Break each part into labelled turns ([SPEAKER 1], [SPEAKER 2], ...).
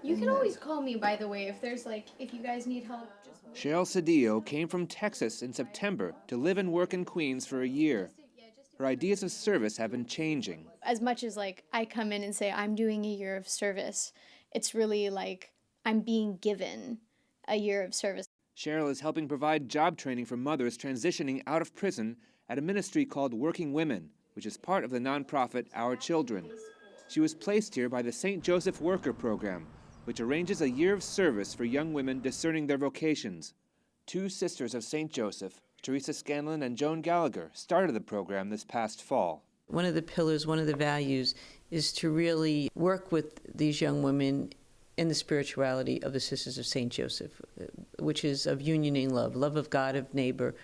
[SPEAKER 1] You can always call me, by the way, if there's if you guys need help.
[SPEAKER 2] Cheryl Cedillo came from Texas in September to live and work in Queens for a year. Her ideas of service have been changing.
[SPEAKER 1] As much as I come in and say I'm doing a year of service, it's really I'm being given a year of service.
[SPEAKER 2] Cheryl is helping provide job training for mothers transitioning out of prison at a ministry called Working Women, which is part of the nonprofit Our Children. She was placed here by the St. Joseph Worker Program, which arranges a year of service for young women discerning their vocations. Two sisters of St. Joseph, Teresa Scanlon and Joan Gallagher, started the program this past fall.
[SPEAKER 3] One of the pillars, one of the values, is to really work with these young women in the spirituality of the Sisters of St. Joseph, which is of unioning love, love of God, of neighbor,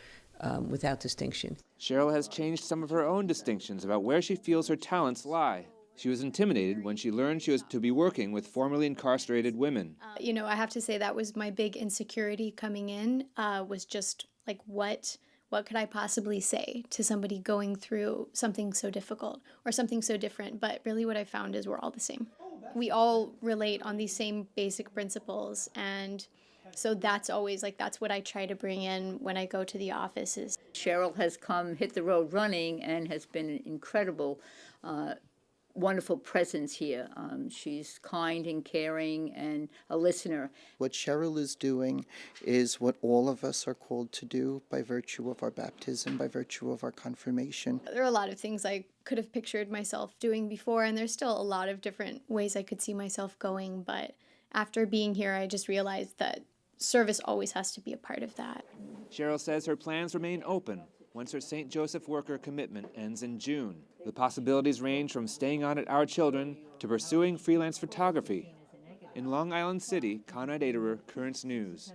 [SPEAKER 3] without distinction.
[SPEAKER 2] Cheryl has changed some of her own distinctions about where she feels her talents lie. She was intimidated when she learned she was to be working with formerly incarcerated women.
[SPEAKER 1] I have to say that was my big insecurity coming in, was just what could I possibly say to somebody going through something so difficult or something so different? But really what I found is we're all the same. We all relate on these same basic principles, and so that's always that's what I try to bring in when I go to the offices.
[SPEAKER 4] Cheryl has hit the road running and has been an incredible wonderful presence here. She's kind and caring and a listener.
[SPEAKER 5] What Cheryl is doing is what all of us are called to do by virtue of our baptism, by virtue of our confirmation.
[SPEAKER 1] There are a lot of things I could have pictured myself doing before, and there's still a lot of different ways I could see myself going, but after being here, I just realized that service always has to be a part of that.
[SPEAKER 2] Cheryl says her plans remain open once her St. Joseph Worker commitment ends in June. The possibilities range from staying on at Our Children to pursuing freelance photography. In Long Island City, Konrad Aderer, Currents News.